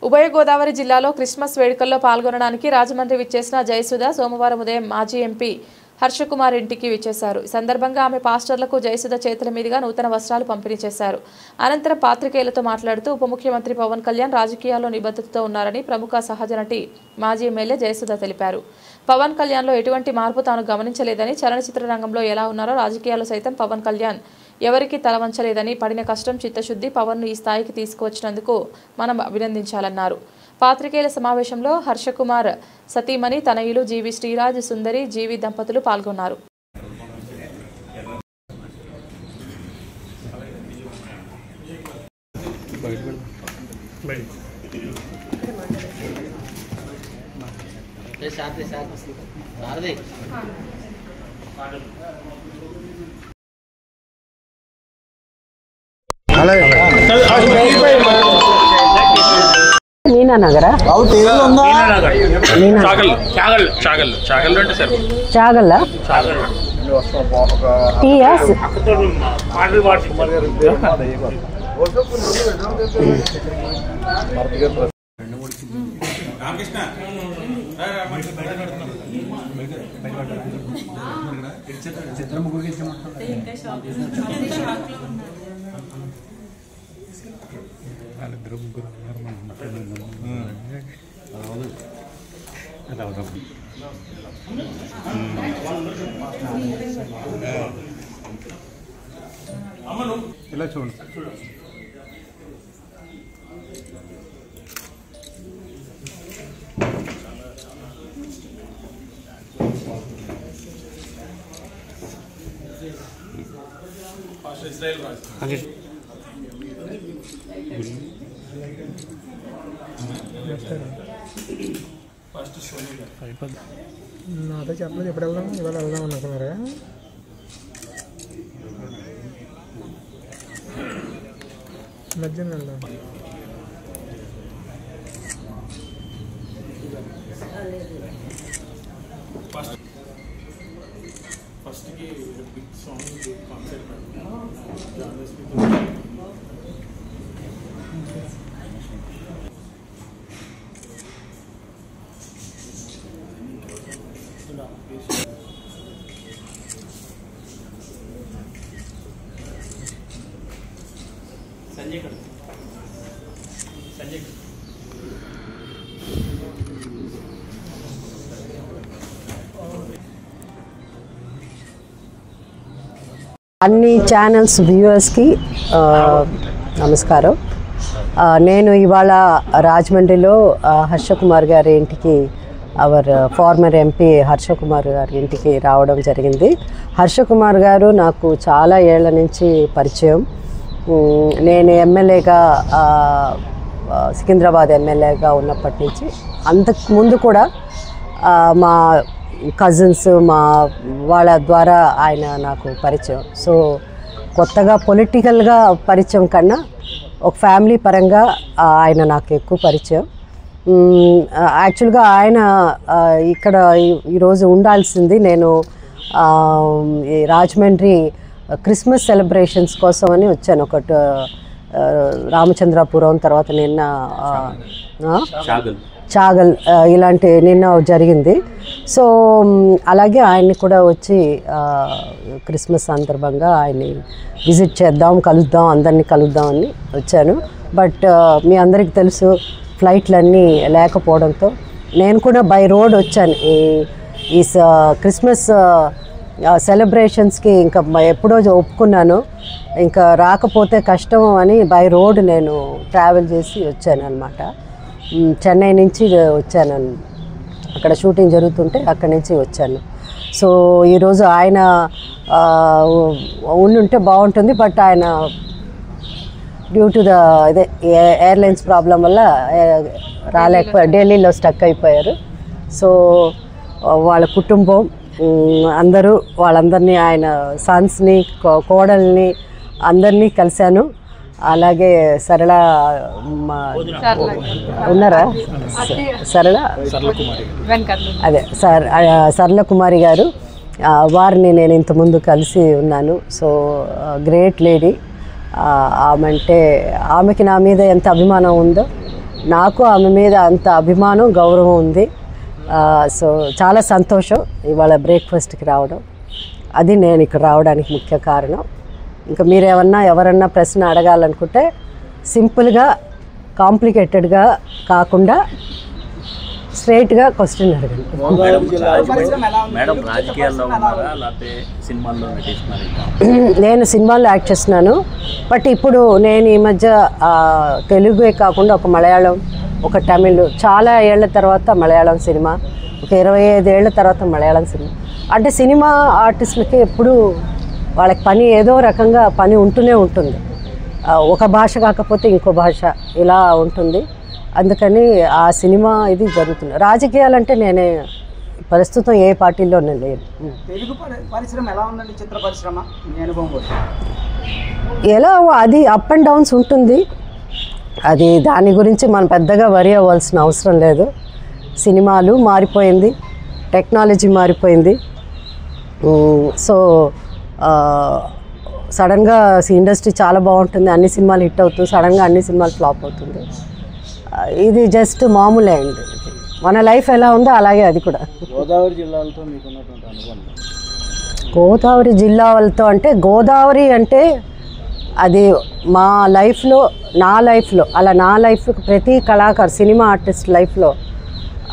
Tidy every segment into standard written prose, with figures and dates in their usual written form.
ఉభయ గోదావరి జిల్లాలో క్రిస్మస్ వేడుకల్లో పాల్గొనడానికి రాజమండ్రి విచ్చేసిన జయసుధ సోమవారం ఉదయం మాజీ ఎంపీ హర్షకుమార్ ఇంటికి విచ్చేశారు. ఈ సందర్భంగా ఆమె పాస్టర్లకు జయసుధ చేతుల మీదుగా నూతన వస్త్రాలు పంపిణీ చేశారు. అనంతరం పాత్రికేయులతో మాట్లాడుతూ ఉప ముఖ్యమంత్రి పవన్ కళ్యాణ్ రాజకీయాల్లో నిబద్ధతతో ఉన్నారని ప్రముఖ సహజ నటి మాజీ ఎమ్మెల్యే జయసుధ తెలిపారు. పవన్ కళ్యాణ్లో ఎటువంటి మార్పు తాను గమనించలేదని, చలనచిత్ర రంగంలో ఎలా ఉన్నారో రాజకీయాల్లో సైతం పవన్ కళ్యాణ్ ఎవరికి తలవంచలేదని, పడిన కష్టం చిత్తశుద్ధి పవన్ను ఈ స్థాయికి తీసుకువచ్చినందుకు మనం అభినందించాలన్నారు. పాత్రికేయుల సమావేశంలో హర్షకుమార్ సతీమణి తనయులు జీవి శ్రీరాజ్, సుందరి, జీవి దంపతులు పాల్గొన్నారు. మీనానగర చాగల్ టీఎస్ ఇలా చూడండి. నాతో చెప్పలేదు. ఎప్పుడు వెళ్దాం? ఇవాళ వెళ్దాం అనుకున్నారా? మధ్యాహ్నం వెళ్దాం. ఫస్ట్కి బిగ్ సాంగ్ కాన్సెప్ట్ संजय అన్ని ఛానల్స్ వ్యూవర్స్కి నమస్కారం. నేను ఇవాళ రాజమండ్రిలో హర్షకుమార్ గారి ఇంటికి అవర్ ఫార్మర్ ఎంపీ హర్షకుమార్ గారి ఇంటికి రావడం జరిగింది. హర్షకుమార్ గారు నాకు చాలా ఏళ్ల నుంచి పరిచయం. నేను ఎమ్మెల్యేగా సికింద్రాబాద్ ఎమ్మెల్యేగా ఉన్నప్పటి నుంచి అంతకు ముందు కూడా మా కజిన్స్ మా వాళ్ళ ద్వారా ఆయన నాకు పరిచయం. సో కొత్తగా పొలిటికల్గా పరిచయం కన్నా ఒక ఫ్యామిలీ పరంగా ఆయన నాకు ఎక్కువ పరిచయం. యాక్చువల్గా ఆయన ఇక్కడ ఈరోజు ఉండాల్సింది, నేను రాజమండ్రి క్రిస్మస్ సెలబ్రేషన్స్ కోసం అని వచ్చాను. ఒకటి రామచంద్రాపురం, తర్వాత నిన్న చాగల్ ఇలాంటి నిన్న జరిగింది. సో అలాగే ఆయన్ని కూడా వచ్చి క్రిస్మస్ సందర్భంగా ఆయన్ని విజిట్ చేద్దాం, కలుద్దాం, అందరినీ కలుద్దామని వచ్చాను. బట్ మీ అందరికీ తెలుసు ఫ్లైట్లన్నీ లేకపోవడంతో నేను కూడా బై రోడ్ వచ్చాను. ఈ క్రిస్మస్ సెలబ్రేషన్స్కి ఇంకా ఎప్పుడో ఒప్పుకున్నాను, ఇంకా రాకపోతే కష్టం అని బై రోడ్ నేను ట్రావెల్ చేసి వచ్చాను అన్నమాట. చెన్నై నుంచి వచ్చాను, అక్కడ షూటింగ్ జరుగుతుంటే అక్కడి నుంచి వచ్చాను. సో ఈరోజు ఆయన ఉండుంటే బాగుంటుంది, బట్ ఆయన డ్యూ టు ద ఇదే ఎయిర్లైన్స్ ప్రాబ్లం వల్ల రాలేకపోయారు, ఢిల్లీలో స్టక్ అయిపోయారు. సో వాళ్ళ కుటుంబం అందరూ, వాళ్ళందరినీ, ఆయన సన్స్ని, కోడల్ని అందరినీ కలిశాను. అలాగే సరళ ఉన్నారా? అదే సరళ కుమారి గారు, వారిని నేను ఇంతకుముందు కలిసి ఉన్నాను. So great lady. ఆమె అంటే, ఆమెకి నా మీద ఎంత అభిమానం ఉందో నాకు ఆమె మీద అంత అభిమానం గౌరవం ఉంది. సో చాలా సంతోషం ఇవాళ బ్రేక్ఫాస్ట్కి రావడం. అది నేను ఇక్కడ రావడానికి ముఖ్య కారణం. ఇంకా మీరు ఎవరన్నా ప్రశ్న అడగాలనుకుంటే సింపుల్గా కాంప్లికేటెడ్గా కాకుండా స్ట్రైట్గా క్వశ్చన్ అడగండి. మేడం రాజకీయాల్లో ఉన్నారా లేకపోతే సినిమాల్లో నటిస్తున్నారా? నేను సినిమాల్లో యాక్ట్ చేస్తున్నాను. బట్ ఇప్పుడు నేను ఈ మధ్య తెలుగే కాకుండా ఒక మలయాళం, ఒక తమిళ్, చాలా ఏళ్ల తర్వాత మలయాళం సినిమా, ఒక 25 ఏళ్ల తర్వాత మలయాళం సినిమా. అంటే సినిమా ఆర్టిస్టులకి ఎప్పుడు వాళ్ళకి పని ఏదో రకంగా పని ఉంటూనే ఉంటుంది. ఒక భాష కాకపోతే ఇంకో భాష ఇలా ఉంటుంది. అందుకని ఆ సినిమా ఇది జరుగుతుంది. రాజకీయాలంటే నేనే ప్రస్తుతం ఏ పార్టీలోనే లేదు. తెలుగు పరిశ్రమ ఎలా ఉందండి? చిత్ర పరిశ్రమ మీ అనుభవం ఎలా అది అప్ అండ్ డౌన్స్ ఉంటుంది. అది దాని గురించి మనం పెద్దగా వరి అవ్వాల్సిన అవసరం లేదు. సినిమాలు మారిపోయింది, టెక్నాలజీ మారిపోయింది. సో సడన్గా ఇండస్ట్రీ చాలా బాగుంటుంది, అన్ని సినిమాలు హిట్ అవుతుంది, సడన్గా అన్ని సినిమాలు ఫ్లాప్ అవుతుంది. ఇది జస్ట్ మామూలే అండి. మన లైఫ్ ఎలా ఉందో అలాగే అది కూడా. గోదావరి జిల్లాలతో మీకున్నటువంటి అనుభవం? గోదావరి జిల్లాలతో అంటే గోదావరి అంటే అది మా లైఫ్లో, నా లైఫ్ ప్రతి కళాకారు సినిమా ఆర్టిస్ట్ లైఫ్లో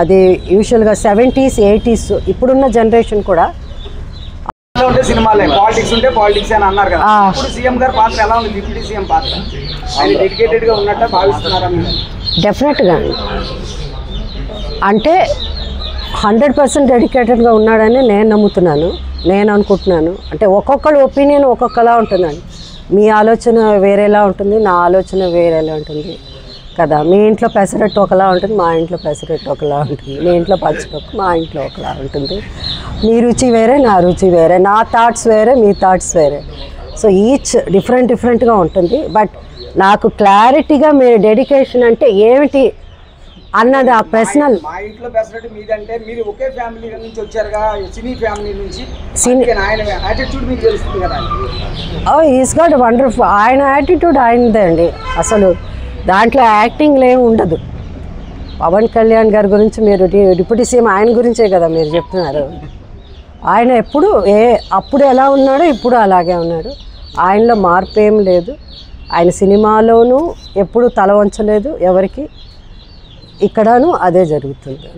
అది యూజువల్గా 70s 80s ఇప్పుడున్న జనరేషన్ కూడా ఉంటే సినిమాలే, పాలిటిక్స్ ఉంటే పాలిటిక్స్ అని అన్నారు కదా. ఇప్పుడు సీఎం గారి పాత్ర ఎలా ఉంది? డిప్యూటీ సీఎం పాత్ర ఆయన డెడికేటెడ్గా ఉన్నట్టు భావిస్తున్నారా మీరు? డెఫినెట్గా అంటే 100% డెడికేటెడ్గా ఉన్నాడని నేను నమ్ముతున్నాను, నేను అనుకుంటున్నాను. అంటే ఒక్కొక్కళ్ళ ఒపీనియన్ ఒక్కొక్కలా ఉంటుందండి. మీ ఆలోచన వేరేలా ఉంటుంది, నా ఆలోచన వేరేలా ఉంటుంది కదా. మీ ఇంట్లో పెసరట్టు ఒకలా ఉంటుంది, మా ఇంట్లో పెసరట్టు ఒకలా ఉంటుంది. మీ ఇంట్లో పచ్చిపప్పు, మా ఇంట్లో ఒకలా ఉంటుంది. మీ రుచి వేరే, నా రుచి వేరే, నా థాట్స్ వేరే, మీ థాట్స్ వేరే. సో ఈచ్ డిఫరెంట్గా ఉంటుంది. బట్ నాకు క్లారిటీగా మీరు డెడికేషన్ అంటే ఏమిటి అన్నది ఆ పర్సనల్. మా ఇంట్లో పెసరట్టు మీదంటే మీరు ఒకే ఫ్యామిలీ నుంచి వచ్చారుగా, సినీ ఫ్యామిలీ నుంచి. ఆయన యాటిట్యూడ్ మీకు తెలుస్తుంది కదా. Is got wonderful. ఆయన యాటిట్యూడ్ ఆయనదే అండి. అసలు దాంట్లో యాక్టింగ్లో ఏమి ఉండదు. పవన్ కళ్యాణ్ గారి గురించి మీరు డిప్యూటీ సీఎం ఆయన గురించే కదా మీరు చెప్తున్నారు. ఆయన ఎప్పుడు అప్పుడు ఎలా ఉన్నాడో ఇప్పుడు అలాగే ఉన్నాడు. ఆయనలో మార్పు ఏం లేదు. ఆయన సినిమాలోనూ ఎప్పుడు తల వంచలేదు ఎవరికి. ఇక్కడను అదే జరుగుతుంది.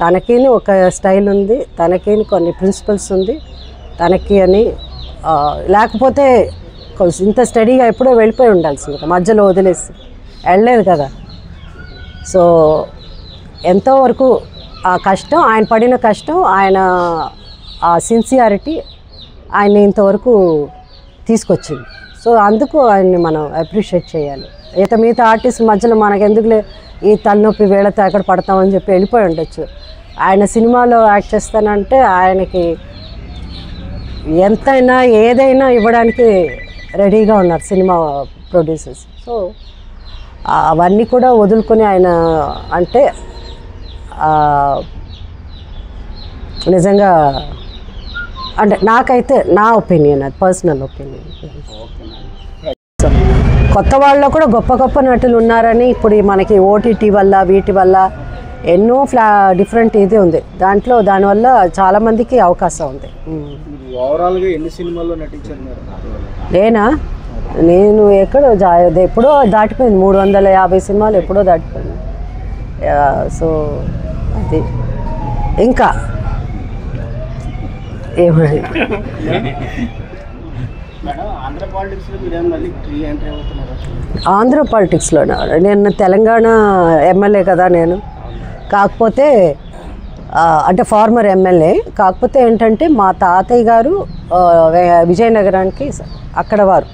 తనకి ఒక స్టైల్ ఉంది, తనకి కొన్ని ప్రిన్సిపల్స్ ఉంది తనకి అని. లేకపోతే ఇంత స్టడీగా ఎప్పుడో వెళ్ళిపోయి ఉండాల్సింది, మధ్యలో వదిలేసి వెళ్ళలేదు కదా. సో ఎంతోవరకు ఆ కష్టం, ఆయన పడిన కష్టం, ఆయన ఆ సిన్సియారిటీ ఆయన్ని ఇంతవరకు తీసుకొచ్చింది. సో అందుకు ఆయన్ని మనం అప్రిషియేట్ చేయాలి. మిగతా ఆర్టిస్ట్ మధ్యలో మనకెందుకులే ఈ తలనొప్పి వేళతో ఎక్కడ పడతామని చెప్పి వెళ్ళిపోయి ఉండొచ్చు. ఆయన సినిమాలో యాక్ట్ చేస్తానంటే ఆయనకి ఎంతైనా ఏదైనా ఇవ్వడానికి రెడీగా ఉన్నారు సినిమా ప్రొడ్యూసర్స్. సో అవన్నీ కూడా వదులుకొని ఆయన అంటే నిజంగా అంటే నాకైతే నా ఒపీనియన్, అది పర్సనల్ ఒపీనియన్. కొత్త వాళ్ళలో కూడా గొప్ప గొప్ప నటులు ఉన్నారని ఇప్పుడు మనకి ఓటీటీ వల్ల వీటి వల్ల ఎన్నో డిఫరెంట్ ఇది ఉంది. దానివల్ల చాలామందికి అవకాశం ఉంది. ఓవరాల్గా ఎన్ని సినిమాల్లో నటించారు మీరు? నేను ఎప్పుడో దాటిపోయింది. 350 సినిమాలు ఎప్పుడో దాటిపోయింది. సో అది ఇంకా ఏమని ఆంధ్ర పాలిటిక్స్లో నేను తెలంగాణ ఎమ్మెల్యే కదా. నేను కాకపోతే అంటే ఫార్మర్ ఎమ్మెల్యే. కాకపోతే ఏంటంటే మా తాతయ్య గారు విజయనగరానికి అక్కడ వారు.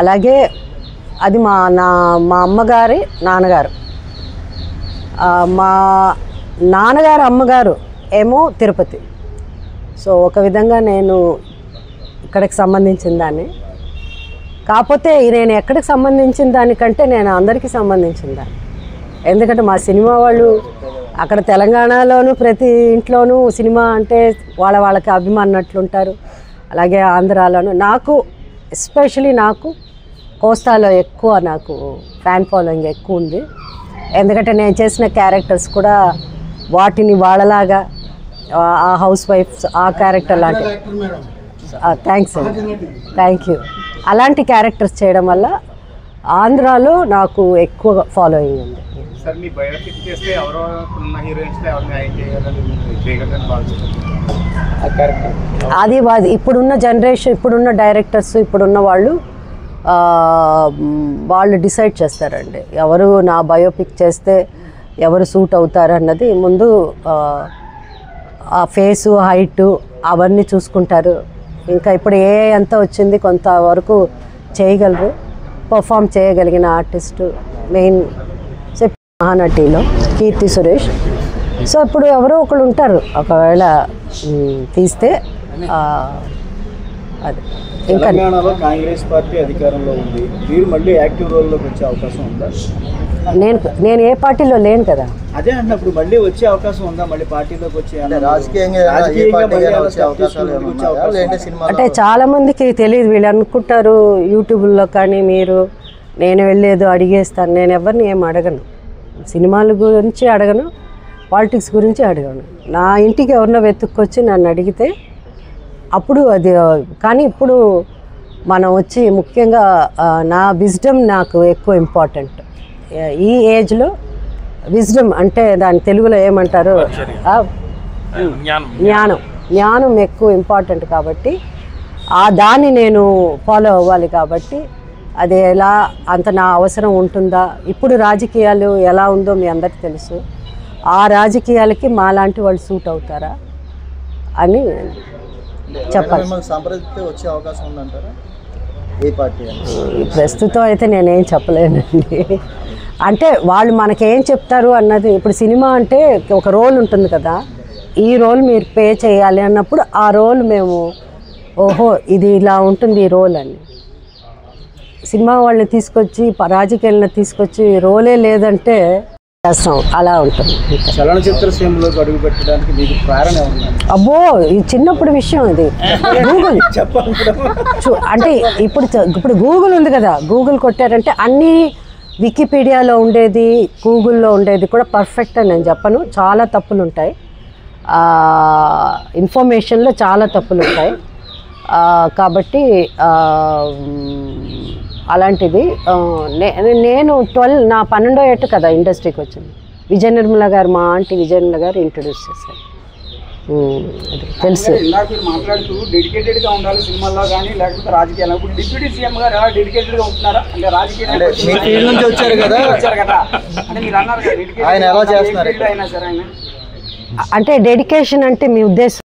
అలాగే అది మా అమ్మగారి నాన్నగారు. మా నాన్నగారు అమ్మగారు ఏమో తిరుపతి. సో ఒక విధంగా నేను ఇక్కడికి సంబంధించిన దాన్ని. కాకపోతే నేను ఎక్కడికి సంబంధించిన దానికంటే నేను అందరికీ సంబంధించిన దాన్ని. ఎందుకంటే మా సినిమా వాళ్ళు అక్కడ తెలంగాణలోనూ ప్రతి ఇంట్లోనూ సినిమా అంటే వాళ్ళకి అభిమానులుంటారు. అలాగే ఆంధ్రాలోను నాకు ఎస్పెషలీ నాకు కోస్తాలో ఎక్కువ నాకు ఫ్యాన్ ఫాలోయింగ్ ఎక్కువ ఉంది. ఎందుకంటే నేను చేసిన క్యారెక్టర్స్ కూడా వాటిని వాళ్ళలాగా ఆ హౌస్ వైఫ్స్ ఆ క్యారెక్టర్ లాంటి థ్యాంక్స్ అండి, థ్యాంక్ యూ. అలాంటి క్యారెక్టర్స్ చేయడం వల్ల ఆంధ్రాలో నాకు ఎక్కువ ఫాలోయింగ్ ఉంది. సార్ మీ బయోపిక్ చేస్తే ఎవరో ఉన్న హీరోయిన్స్ ఎవరిని ఆయన చేయగలని అది ఇప్పుడున్న జనరేషన్, ఇప్పుడున్న డైరెక్టర్స్, ఇప్పుడున్న వాళ్ళు డిసైడ్ చేస్తారండి ఎవరు నా బయోపిక్ చేస్తే ఎవరు సూట్ అవుతారు అన్నది. ముందు ఆ ఫేసు, హైటు అవన్నీ చూసుకుంటారు. ఇంకా ఇప్పుడు అంతా వచ్చింది, కొంతవరకు చేయగలరు, పర్ఫామ్ చేయగలిగిన artist main మహానటిలో Keerthy Suresh. So ఇప్పుడు ఎవరో ఒకళ్ళు ఉంటారు ఒకవేళ తీస్తే. అది ఇంకా తెలంగాణలో కాంగ్రెస్ పార్టీ అధికారంలో ఉంది, మీరు మళ్ళీ యాక్టివ్ రోల్లోకి వచ్చే అవకాశం ఉందా? నేను ఏ పార్టీలో లేను కదా. అదే అన్నప్పుడు మళ్ళీ వచ్చే అవకాశం ఉందా? మళ్ళీ పార్టీలోకి వచ్చే అంటే చాలా మందికి తెలియదు. వీళ్ళు అనుకుంటారు యూట్యూబ్లో కానీ మీరు నేను వెళ్ళేదో అడిగేస్తాను. నేను ఎవరిని ఏం అడగను, సినిమాల గురించి అడగను, పాలిటిక్స్ గురించి అడగను. నా ఇంటికి ఎవరినో వెతుక్కొచ్చి నన్ను అడిగితే అప్పుడు అది. కానీ ఇప్పుడు మనం వచ్చి ముఖ్యంగా నా విజ్డమ్ నాకు ఎక్కువ ఇంపార్టెంట్. ఈ ఏజ్లో విజ్డమ్ అంటే దాని తెలుగులో ఏమంటారు, జ్ఞానం ఎక్కువ ఇంపార్టెంట్ కాబట్టి దాన్ని నేను ఫాలో అవ్వాలి. కాబట్టి అది ఎలా అంత నా అవసరం ఉంటుందా? ఇప్పుడు రాజకీయాలు ఎలా ఉందో మీ అందరికీ తెలుసు. ఆ రాజకీయాలకి మాలాంటి వాళ్ళు సూట్ అవుతారా అని చెప్పాలి. సంప్రదిస్తే వచ్చే అవకాశం ఉందంటారా? ఏ పార్టీ? ప్రస్తుతం అయితే నేనేం చెప్పలేనండి. అంటే వాళ్ళు మనకేం చెప్తారు అన్నది. ఇప్పుడు సినిమా అంటే ఒక రోల్ ఉంటుంది కదా, ఈ రోల్ మీరు పే చేయాలి అన్నప్పుడు ఆ రోల్ మేము ఓహో ఇది ఇలా ఉంటుంది ఈ రోల్ అని. సినిమా వాళ్ళని తీసుకొచ్చి రాజకీయాలను తీసుకొచ్చి రోలే లేదంటే చేస్తాం, అలా ఉంటుంది. చలనచిత్ర సీమలోకి అడుగు పెట్టడానికి మీకు ప్రేరణ ఏమన్నా? అబ్బో ఇది చిన్నప్పుడు విషయం. ఇది గూగుల్ అంటే ఇప్పుడు గూగుల్ ఉంది కదా, గూగుల్ కొట్టారంటే అన్నీ వికీపీడియాలో ఉండేది, గూగుల్లో ఉండేది కూడా పర్ఫెక్ట్ అని నేను చెప్పను. చాలా తప్పులు ఉంటాయి, ఇన్ఫర్మేషన్లో చాలా తప్పులు ఉంటాయి. కాబట్టి అలాంటిది నేను 12వ ఏట కదా ఇండస్ట్రీకి వచ్చింది. విజయ నిర్మల గారు, మా ఆంటీ విజయ నిర్మల గారు ఇంట్రొడ్యూస్ చేశారు. అది తెలుసు. ఇందాక మీరు మాట్లాడుతూ డెడికేటెడ్గా ఉండాలి సినిమాల్లో కానీ లేకపోతే రాజకీయాలు. ఇప్పుడు డిప్యూటీ సీఎం గారు ఎలా డెడికేటెడ్గా ఉంటున్నారా? అంటే రాజకీయాలు నుంచి వచ్చారు కదా, అంటే మీరు అన్నారు కదా ఆయన ఎలా చేస్తున్నారు అయినా సరే ఆయన అంటే డెడికేషన్ అంటే మీ ఉద్దేశం